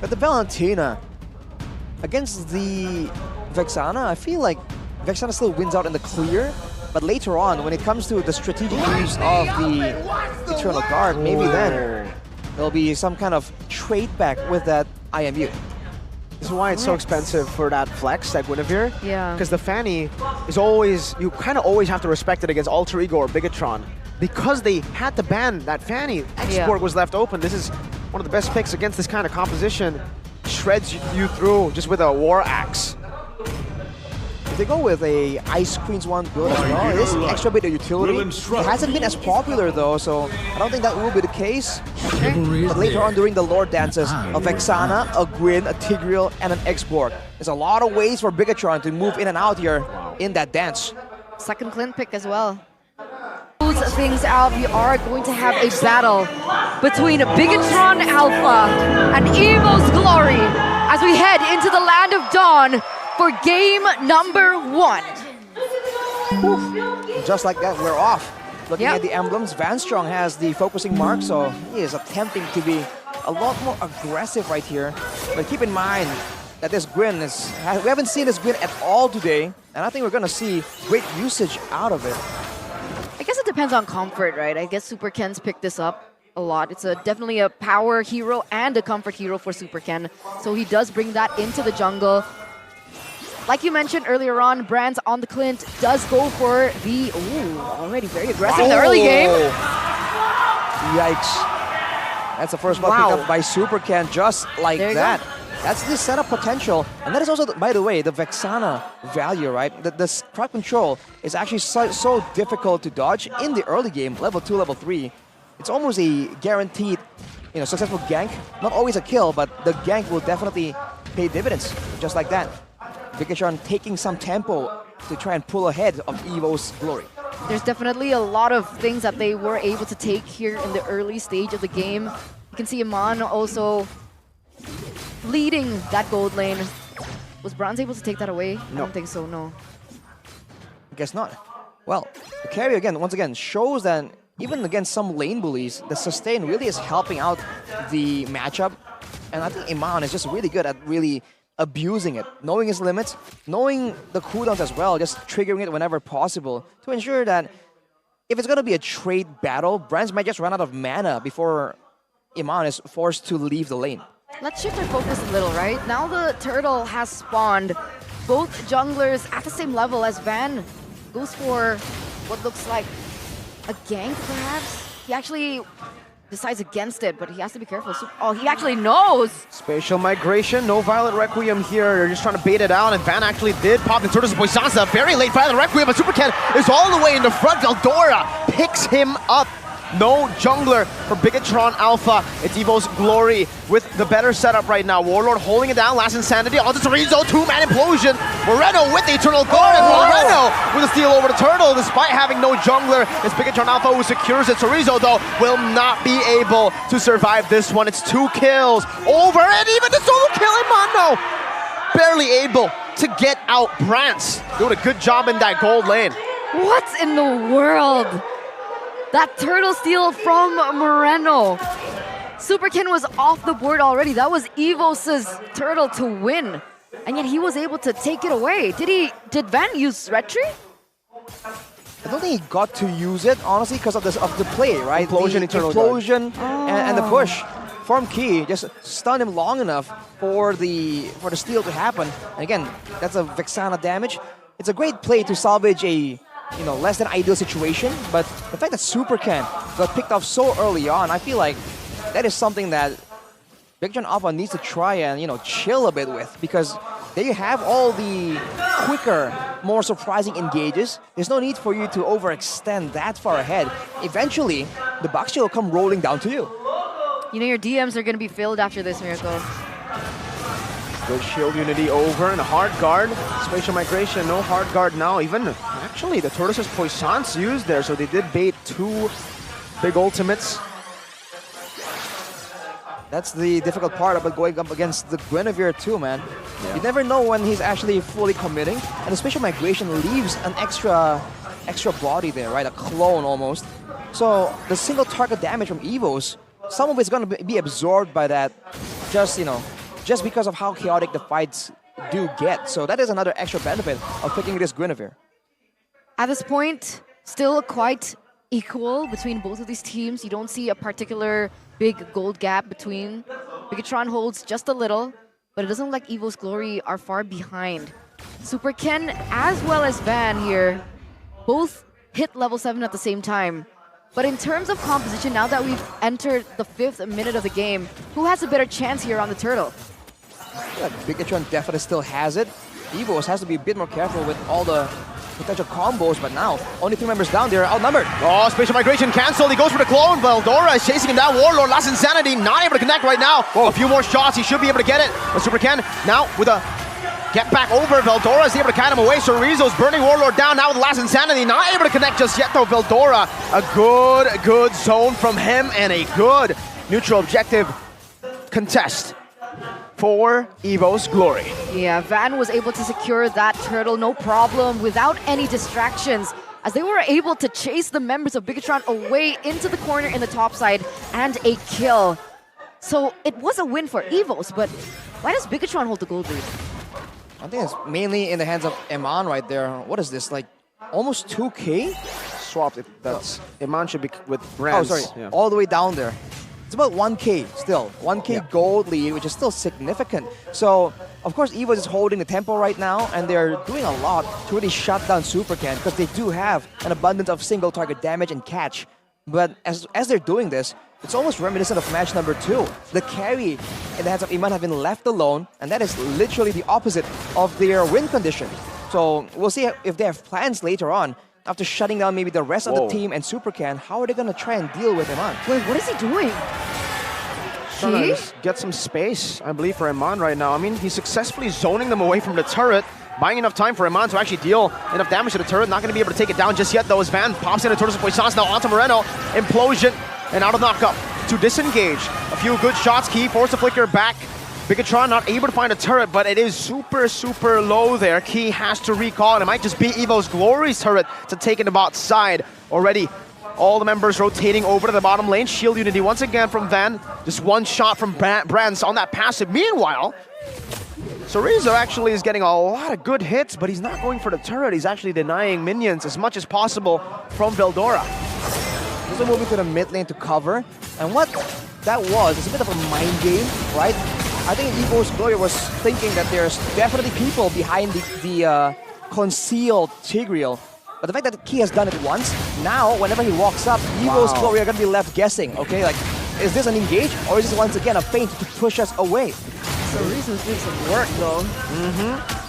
But the Valentina, against the Vexana, I feel like Vexana still wins out in the clear. But later on, when it comes to the strategic use of the Eternal Guard, maybe then there'll be some kind of trade back with that IMU. This is why it's so expensive for that flex, that Guinevere. Yeah. Because the Fanny is always, you kind of always have to respect it against Alter Ego or Bigetron. Because they had to ban that Fanny, Export was left open. This is one of the best picks against this kind of composition. Shreds you through just with a War Axe. If they go with a Ice Queen's one build as well, it is an extra bit of utility. It hasn't been as popular though, so I don't think that will be the case. But later on during the Lord dances, a Vexana, a Gwyn, a Tigreal, and an X-Borg. There's a lot of ways for Bigetron to move in and out here in that dance. Second Clint pick as well. Close things out, we are going to have a battle between Bigetron Alpha and Evos Glory as we head into the Land of Dawn for game number 1. Just like that, we're off. Looking at the emblems, Van Strong has the focusing mark, so he is attempting to be a lot more aggressive right here. But keep in mind that this Gwyn is, we haven't seen this Gwyn at all today, and I think we're gonna see great usage out of it. I guess it depends on comfort, right? I guess Super Ken's picked this up a lot. It's definitely a power hero and a comfort hero for Super Ken, so he does bring that into the jungle. Like you mentioned earlier on, Brands on the Clint does go for the, already very aggressive in the early game. Yikes. That's the first one picked up by Super Ken, just like that. That's the setup potential. And that is also, by the way, the Vexana value, right? The crowd control is actually so difficult to dodge in the early game, level 2, level 3. It's almost a guaranteed, successful gank. Not always a kill, but the gank will definitely pay dividends, just like that. Bigetron taking some tempo to try and pull ahead of Evos Glory. There's definitely a lot of things that they were able to take here in the early stage of the game. You can see Iman also leading that gold lane. Was Bronze able to take that away? No. I don't think so, no. I guess not. Well, the carry once again shows that even against some lane bullies, the sustain really is helping out the matchup. And I think Iman is just really good at really abusing it, knowing his limits, knowing the cooldowns as well, just triggering it whenever possible to ensure that if it's going to be a trade battle, Brands might just run out of mana before Iman is forced to leave the lane. Let's shift our focus a little, right? Now the turtle has spawned both junglers at the same level as Van goes for what looks like a gank, perhaps? He actually decides against it, but he has to be careful. Oh, he actually knows! Spatial Migration, no Violet Requiem here. They're just trying to bait it out, and Van actually did pop the Turtles of Poisonza. Very late Violet Requiem, but Super Ken is all the way in the front. Veldora picks him up. No jungler for Bigetron Alpha. It's Evos Glory with the better setup right now. Warlord holding it down. Last Insanity onto Chorizo. 2-man implosion. Moreno with the Eternal Guard. And Moreno with a steal over the Turtle despite having no jungler. It's Bigetron Alpha who secures it. Chorizo, though, will not be able to survive this one. It's 2 kills over. And even the solo kill in Mono. Barely able to get out Brants. Doing a good job in that gold lane. What in the world? That turtle steal from Moreno. Super Ken was off the board already. That was Evos' turtle to win. And yet he was able to take it away. Did Van use Red Tree? I don't think he got to use it, honestly, because of the play, right? Implosion, the Eternal explosion and the push. Form Key just stunned him long enough for the steal to happen. And again, that's a Vexana damage. It's a great play to salvage a less than ideal situation, but the fact that Super Ken got picked off so early on, I feel like that is something that Bigetron Alpha needs to try and, chill a bit with, because there you have all the quicker, more surprising engages. There's no need for you to overextend that far ahead. Eventually, the box shield will come rolling down to you. Your DMs are going to be filled after this, Miracle. Good shield unity over and a hard guard. Spatial Migration, no hard guard now. Even, actually, the Tortoise's Poissons used there, so they did bait 2 big ultimates. That's the difficult part about going up against the Guinevere too, man. Yeah. You never know when he's actually fully committing, and the Spatial Migration leaves an extra body there, right? A clone almost. So the single target damage from Evos, some of it's going to be absorbed by that just, just because of how chaotic the fights do get. So that is another extra benefit of picking this Guinevere. At this point, still quite equal between both of these teams. You don't see a particular big gold gap between. Bigetron holds just a little, but it doesn't look like Evos Glory are far behind. Super Ken as well as Van here both hit level 7 at the same time. But in terms of composition, now that we've entered the 5th minute of the game, who has a better chance here on the turtle? Yeah, Bigetron definitely still has it. Evos has to be a bit more careful with all the potential combos, but now only 3 members down there, outnumbered. Oh, spatial migration canceled. He goes for the clone. Veldora is chasing him down. Warlord, Last Insanity, not able to connect right now. Whoa. A few more shots, he should be able to get it. But Super Ken now with a get back over. Veldora is able to kite him away. Chorizo's burning Warlord down now with Last Insanity. Not able to connect just yet though. Veldora, a good zone from him and a good neutral objective contest for Evos Glory. Yeah, Van was able to secure that turtle, no problem, without any distractions, as they were able to chase the members of Bigetron away into the corner in the top side and a kill. So it was a win for Evos, but why does Bigetron hold the gold lead? I think it's mainly in the hands of Eman right there. What is this, like almost 2K? Swapped, that's Iman should be with Brands. Oh, sorry, yeah. all the way down there. It's about 1K still, 1K Yeah. gold lead, which is still significant. So, of course, Evos is holding the tempo right now, and they're doing a lot to really shut down Super Ken, because they do have an abundance of single target damage and catch. But as they're doing this, it's almost reminiscent of match number 2. The carry in the hands of Iman have been left alone, and that is literally the opposite of their win condition. So, we'll see if they have plans later on. After shutting down maybe the rest of the team and Super Ken, how are they going to try and deal with Iman? Wait, what is he doing? Trying to He? just get some space, I believe, for Iman right now. I mean, he's successfully zoning them away from the turret, buying enough time for Iman to actually deal enough damage to the turret. Not going to be able to take it down just yet, though, as Van pops in a Tortoise of Poissons now onto Moreno. Implosion and out of knockup to disengage. A few good shots. Key force the flicker back. Bigetron not able to find a turret, but it is super low there. Key has to recall, and it might just be Evos Glory's turret to take in the bot side. Already, all the members rotating over to the bottom lane. Shield unity once again from Van. Just one shot from Brands on that passive. Meanwhile, Chorizo actually is getting a lot of good hits, but he's not going for the turret. He's actually denying minions as much as possible from Veldora. He's moving to the mid lane to cover, and what that was is a bit of a mind game, right? I think Evos Glory was thinking that there's definitely people behind the concealed Tigreal. But the fact that Key has done it once, now whenever he walks up, Evos Glory are going to be left guessing, okay? Like, is this an engage, or is this once again a feint to push us away? Chorizo's doing some work though.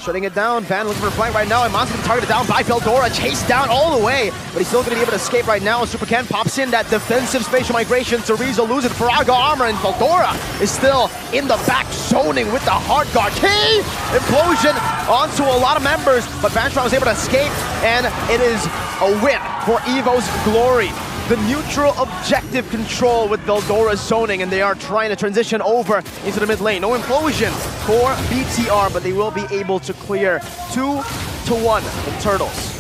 Shutting it down. Van looking for a flank right now. And Mon's going to target it down by Veldora. Chased down all the way. But he's still going to be able to escape right now. Super Ken pops in that defensive spatial migration. Chorizo loses Faraga armor. And Veldora is still in the back zoning with the hard guard. Key! Implosion onto a lot of members. But Vantron was able to escape. And it is a win for Evos Glory. The neutral objective control with Veldora zoning, and they are trying to transition over into the mid lane. No implosion for BTR, but they will be able to clear 2-1 the Turtles.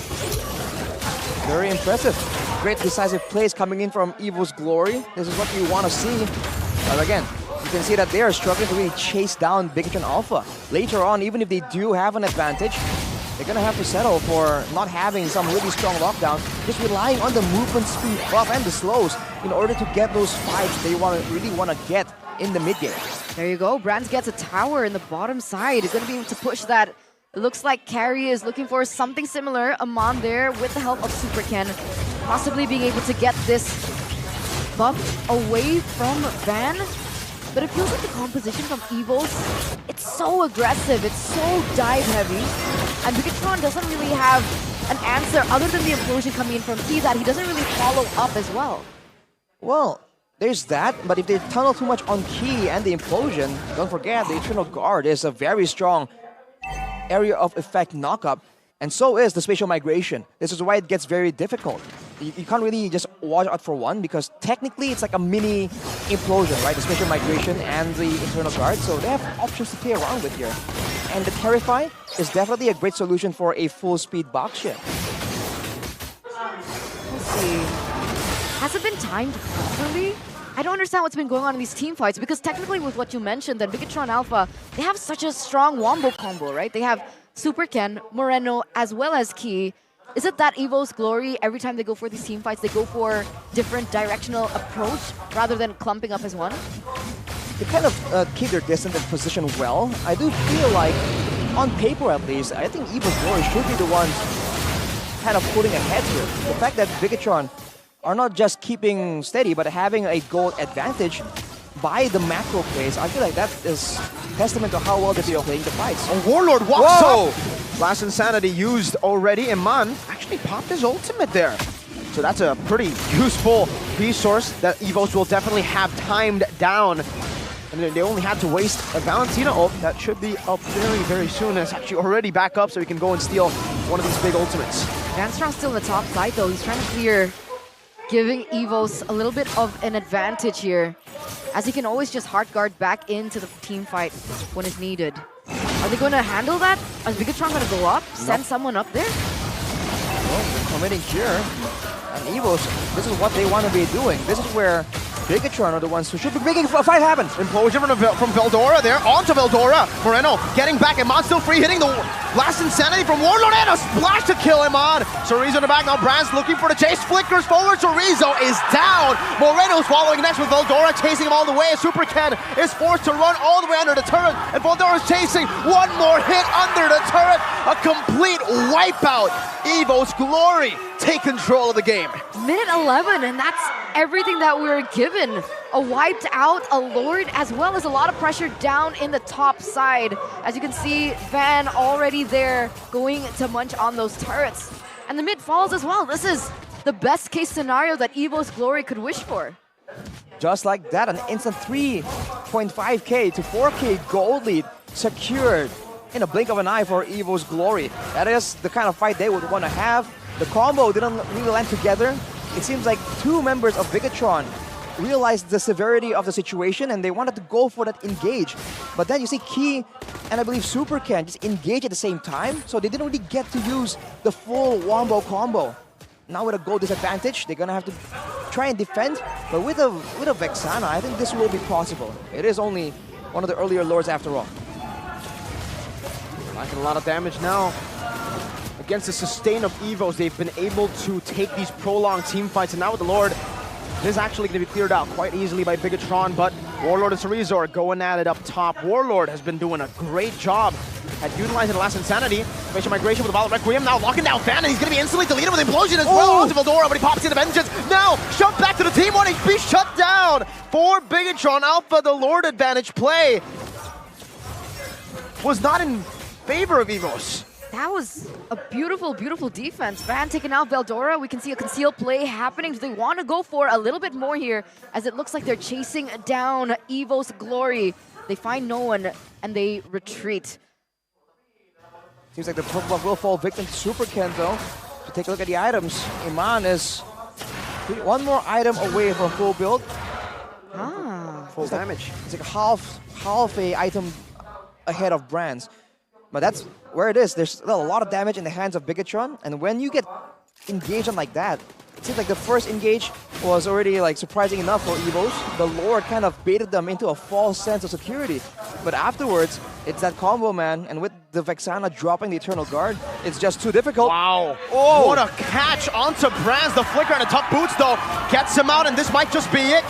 Very impressive. Great decisive plays coming in from Evos Glory. This is what you want to see. But again, you can see that they are struggling to really chase down Bigetron Alpha. Later on, even if they do have an advantage, they're going to have to settle for not having some really strong lockdown, just relying on the movement speed buff and the slows in order to get those fights they really want to get in the mid game. There you go. Brands gets a tower in the bottom side. He's going to be able to push that. It looks like Carry is looking for something similar. Amon there with the help of Super Ken, possibly being able to get this buff away from Van. But it feels like the composition from Evos, it's so aggressive, it's so dive heavy. And Bigetron doesn't really have an answer other than the implosion coming in from Key that he doesn't really follow up as well. Well, there's that, but if they tunnel too much on Key and the implosion, don't forget the Eternal Guard is a very strong area of effect knockup, and so is the spatial migration. This is why it gets very difficult. You can't really just watch out for one, because technically it's like a mini implosion, right? The spatial migration and the Eternal Guard, so they have options to play around with here. And the Terrify is definitely a great solution for a full-speed box ship. Let's see. Has it been timed properly? I don't understand what's been going on in these team fights, because technically with what you mentioned, that Bigetron Alpha, they have such a strong wombo combo, right? They have Super Ken, Moreno, as well as Key. Is it that Evos Glory, every time they go for these team fights, they go for different directional approach rather than clumping up as one? They kind of keep their distance and position well. I do feel like, on paper at least, I think Evos Glory should be the ones kind of pulling ahead here. The fact that Bigetron are not just keeping steady, but having a goal advantage by the macro plays, I feel like that is testament to how well they're playing the fights. A Warlord walks up! Blast Insanity used already. Iman actually popped his ultimate there. So that's a pretty useful resource that Evos will definitely have timed down. And they only had to waste a Valentina ult. That should be up very, very soon. It's actually already back up, so he can go and steal one of these big ultimates. Vanstrong's still in the top side, though. He's trying to clear, giving Evos a little bit of an advantage here, as he can always just hard guard back into the team fight when it's needed. Are they going to handle that? Is Bigetron going to go up, send someone up there? Well, they're committing here. And Evos, this is what they want to be doing. This is where Bigetron are the ones who should be making a fight happen. Implosion from Veldora there, onto Veldora. Moreno getting back, Iman still free, hitting the Blast Insanity from Warlord, and a splash to kill Iman. Chorizo in the back, now Brand's looking for the chase, flickers forward, Chorizo is down. Moreno's following next with Veldora, chasing him all the way. Super Ken is forced to run all the way under the turret, and Veldora's chasing. One more hit under the turret, a complete wipeout. Evos Glory take control of the game. Minute 11, and that's everything that we're given. A wiped out, a Lord, as well as a lot of pressure down in the top side. As you can see, Van already there going to munch on those turrets. And the mid falls as well. This is the best case scenario that Evos Glory could wish for. Just like that, an instant 3.5k to 4k gold lead secured in a blink of an eye for Evos Glory. That is the kind of fight they would want to have. The combo didn't really land together. It seems like two members of Bigetron realized the severity of the situation and they wanted to go for that engage. But then you see Key and I believe Super Ken just engage at the same time, so they didn't really get to use the full wombo combo. Now with a goal disadvantage, they're gonna have to try and defend, but with a Vexana, I think this will be possible. It is only one of the earlier lords after all. Making a lot of damage now. Against the sustain of Evos, they've been able to take these prolonged team fights, and now with the Lord, this is actually going to be cleared out quite easily by Bigetron, but Warlord and Chorizo are going at it up top. Warlord has been doing a great job at utilizing the last Insanity. Facial Migration with the Violet Requiem, now locking down Fan, and he's going to be instantly deleted with Implosion as well onto Veldora, but he pops in the Vengeance. Now, shoved back to the team, 1 HP shut down for Bigetron Alpha. The Lord advantage play was not in favor of Evos. That was a beautiful, beautiful defense. Van taking out Veldora. We can see a concealed play happening. Do they want to go for a little bit more here, as it looks like they're chasing down Evos Glory? They find no one and they retreat. Seems like the purple buff will fall victim to Super Ken though. To take a look at the items, Iman is one more item away from full build. Full damage. It's like half a item ahead of Brands. But that's where it is. There's still a lot of damage in the hands of Bigetron, and when you get engaged on like that, it seems like the first engage was already like surprising enough for Evos. The Lord kind of baited them into a false sense of security. But afterwards, it's that combo, man, and with the Vexana dropping the Eternal Guard, it's just too difficult. Wow. Oh, what a catch onto Brands. The flicker and the tough boots, though, gets him out, and this might just be it.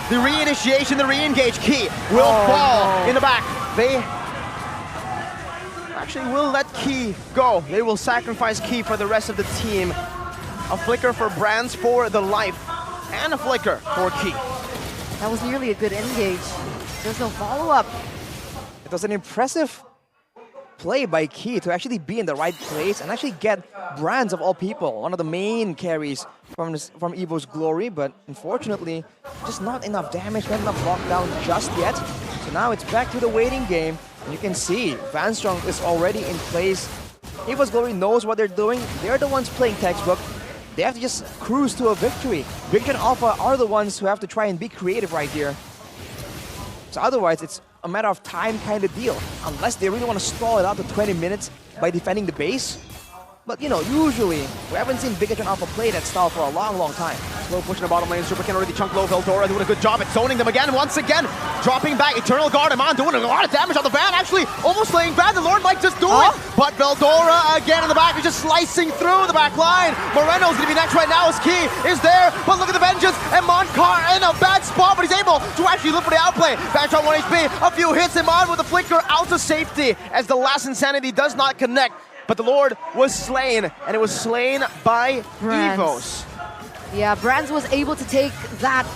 The reinitiation, the re-engage Key will fall in the back. They actually will let Key go. They will sacrifice Key for the rest of the team. A flicker for Brands for the life, and a flicker for Key. That was nearly a good engage. There's no follow-up. It was an impressive play by Key to actually be in the right place and actually get Brands of all people, one of the main carries from Evos Glory, but unfortunately, just not enough damage, not enough lockdown just yet. So now it's back to the waiting game. And you can see Vanstrong is already in place. Evos Glory knows what they're doing. They're the ones playing textbook. They have to just cruise to a victory. Bigetron Alpha are the ones who have to try and be creative right here. So otherwise, it's a matter of time kind of deal. Unless they really want to stall it out to 20 minutes by defending the base. But you know, usually, we haven't seen Bigetron Alpha play that style for a long, long time. Slow push in the bottom lane. Super Ken already chunked low. Veldora doing a good job at zoning them again. Once again, dropping back. Eternal Guard, Iman doing a lot of damage on the Van. Actually, almost slaying Van. The Lord might just do it. But Veldora again in the back. He's just slicing through the back line. Moreno's going to be next right now. His key is there. But look at the vengeance. Iman in a bad spot, but he's able to actually look for the outplay. Bigetron 1 HP. A few hits. Iman with the flicker out to safety as the last Insanity does not connect. But the Lord was slain, and it was slain by Evos. Yeah, Brands was able to take that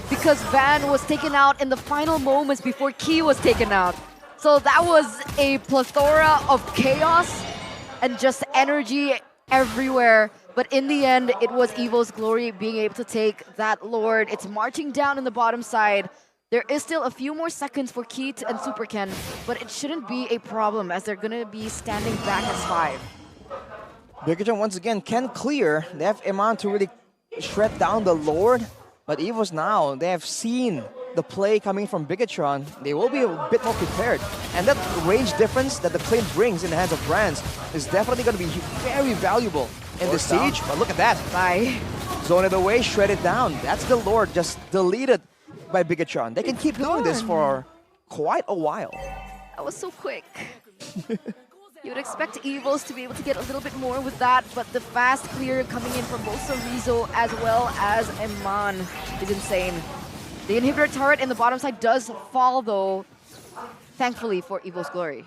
because Van was taken out in the final moments before Key was taken out. So that was a plethora of chaos and just energy everywhere. But in the end, it was Evos' Glory being able to take that Lord. It's marching down in the bottom side. There is still a few more seconds for Keith and Super Ken, but it shouldn't be a problem as they're going to be standing back as 5. Bigetron once again can clear. They have Iman to really shred down the Lord, but Evos now, they have seen the play coming from Bigetron. They will be a bit more prepared. And that range difference that the plane brings in the hands of Brands is definitely going to be very valuable in the siege. But look at that. Bye. Zone it away, shred it down. That's the Lord just deleted by Bigetron. They can keep doing this for quite a while. That was so quick. You would expect Evos to be able to get a little bit more with that, but the fast clear coming in from both Sorizo as well as Iman is insane. The inhibitor turret in the bottom side does fall though, thankfully for Evos' Glory.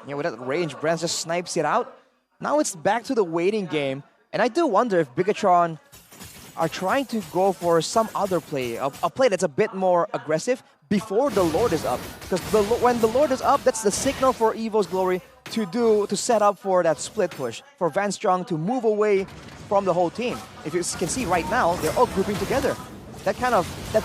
Yeah, with that range, Brands just snipes it out. Now it's back to the waiting game, and I do wonder if Bigetron are trying to go for some other play, a play that's a bit more aggressive before the Lord is up. Because when the Lord is up, that's the signal for Evos' Glory to set up for that split push, for Van Strong to move away from the whole team. If you can see right now, they're all grouping together. That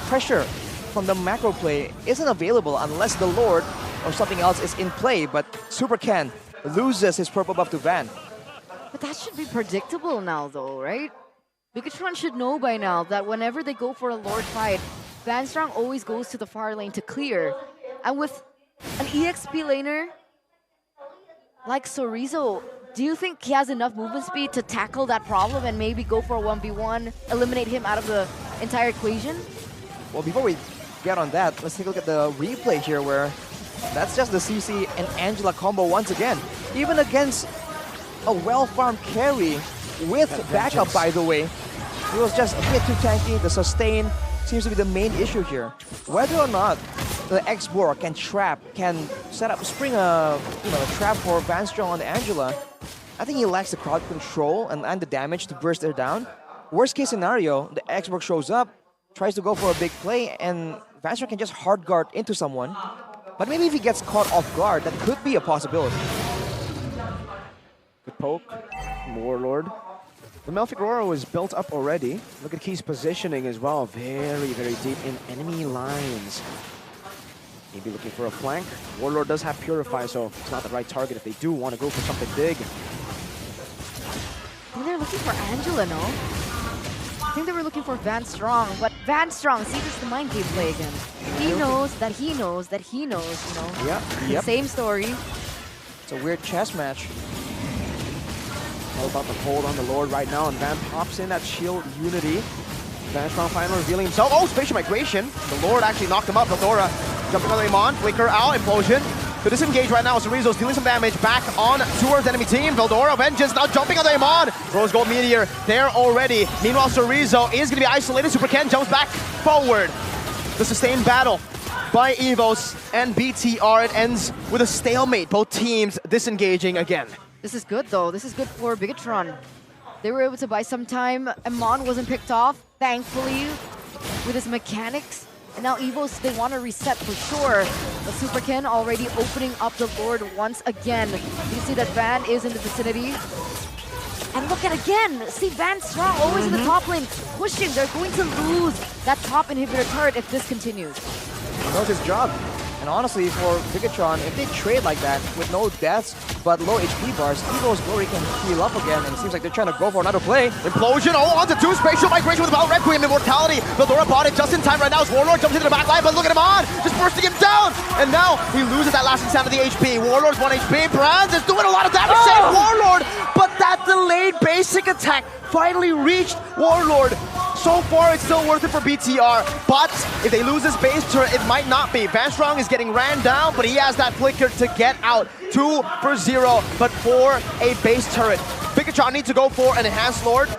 pressure from the macro play isn't available unless the Lord or something else is in play, but Super Ken loses his purple buff to Van. But that should be predictable now though, right? Bigetron should know by now that whenever they go for a Lord fight, Van Strong always goes to the far lane to clear. And with an EXP laner like Sorizo, do you think he has enough movement speed to tackle that problem and maybe go for a 1v1, eliminate him out of the entire equation? Well, before we get on that, let's take a look at the replay here where that's just the CC and Angela combo once again. Even against a well-farmed carry with backup, by the way. It was just a bit too tanky. The sustain seems to be the main issue here. Whether or not the X-Borg can set up, spring a trap for Van Strong on the Angela, I think he lacks the crowd control and the damage to burst her down. Worst case scenario, the X-Borg shows up, tries to go for a big play, and Van Strong can just hard guard into someone. But maybe if he gets caught off guard, that could be a possibility. Good poke. Warlord. The Melfic Aurora was built up already. Look at Key's positioning as well. Very, very deep in enemy lines. Maybe looking for a flank. Warlord does have Purify, so it's not the right target if they do want to go for something big. I think they're looking for Angela, no? I think they were looking for Van Strong, but Van Strong, see, this is the mind game play again. He knows that he knows that he knows, you know? Yep. Same story. It's a weird chess match. All about the hold on the Lord right now, and Van pops in that shield unity. Van Strong finally revealing himself. Oh, spatial migration. The Lord actually knocked him up. Veldora jumping on the Iman, flicker out, implosion. To disengage right now, Sorizo's dealing some damage back on towards enemy team. Veldora, Vengeance now jumping on the Iman. Rose Gold Meteor there already. Meanwhile, Sorizo is going to be isolated. Super Ken jumps back forward. The sustained battle by Evos and BTR. It ends with a stalemate. Both teams disengaging again. This is good though. This is good for Bigetron. They were able to buy some time. Iman wasn't picked off, thankfully, with his mechanics. And now Evos, they want to reset for sure. But Super Ken already opening up the Lord once again. You can see that Van is in the vicinity. And look at again, see Van Strong always in the top lane, pushing. They're going to lose that top inhibitor turret if this continues. He knows his job. And honestly, for Bigetron, if they trade like that with no deaths but low HP bars, Evos' Glory can heal up again, and it seems like they're trying to go for another play. Implosion, oh, onto two, spatial migration with the Battle Requiem, Immortality. Veldora bought it just in time right now as Warlord jumps into the back line, but look at him on, just bursting him down. And now he loses that last insanity HP. Warlord's 1 HP, Brands is doing a lot of damage, save Warlord, but that delayed basic attack finally reached Warlord. So far, it's still worth it for BTR, but if they lose this base turret, it might not be. Van Strong is getting ran down, but he has that flicker to get out. 2 for 0, but for a base turret. Bigetron needs to go for an Enhanced Lord,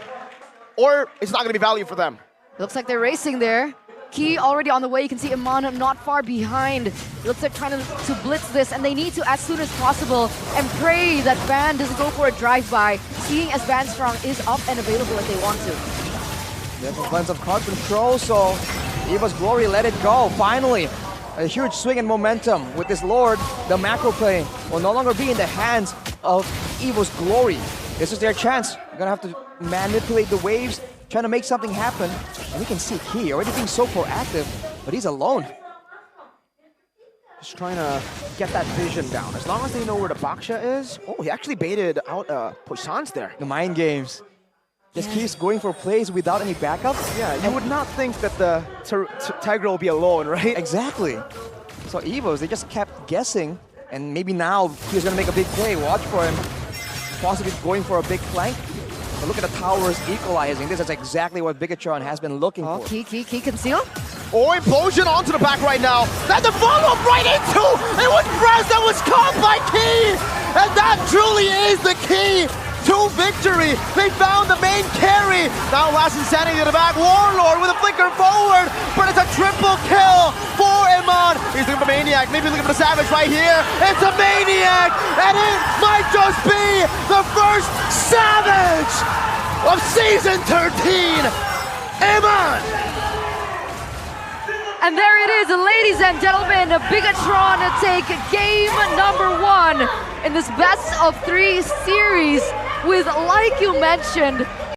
or it's not going to be value for them. Looks like they're racing there. Key already on the way. You can see Iman not far behind. It looks like trying to blitz this, and they need to as soon as possible and pray that Van doesn't go for a drive-by, seeing as Van Strong is up and available if they want to. There's a bunch of card control, so Evos Glory let it go. Finally, a huge swing in momentum with this Lord. The macro play will no longer be in the hands of Evos Glory. This is their chance. They're gonna have to manipulate the waves, trying to make something happen. And we can see Key already being so proactive, but he's alone. Just trying to get that vision down. As long as they know where the Baksha is. Oh, he actually baited out Poisson's there. The mind games. Just keeps going for plays without any backup. Yeah, you would not think that the Tiger will be alone, right? Exactly. So Evos, they just kept guessing, and maybe now he's gonna make a big play. Watch for him. Possibly going for a big flank. But look at the towers equalizing. This is exactly what Bigetron has been looking for. Key conceal. Oh, implosion onto the back right now. That's the follow-up right into! It was Brez that was caught by Key! And that truly is the key to victory. They found the main carry. Now Last Insanity to the back. Warlord with a flicker forward, but it's a triple kill for Iman. He's looking for Maniac. Maybe looking for the Savage right here. It's a Maniac, and it might just be the first Savage of Season 13. Iman! And there it is, ladies and gentlemen, Bigetron take game number 1 in this best of 3 series with, like you mentioned,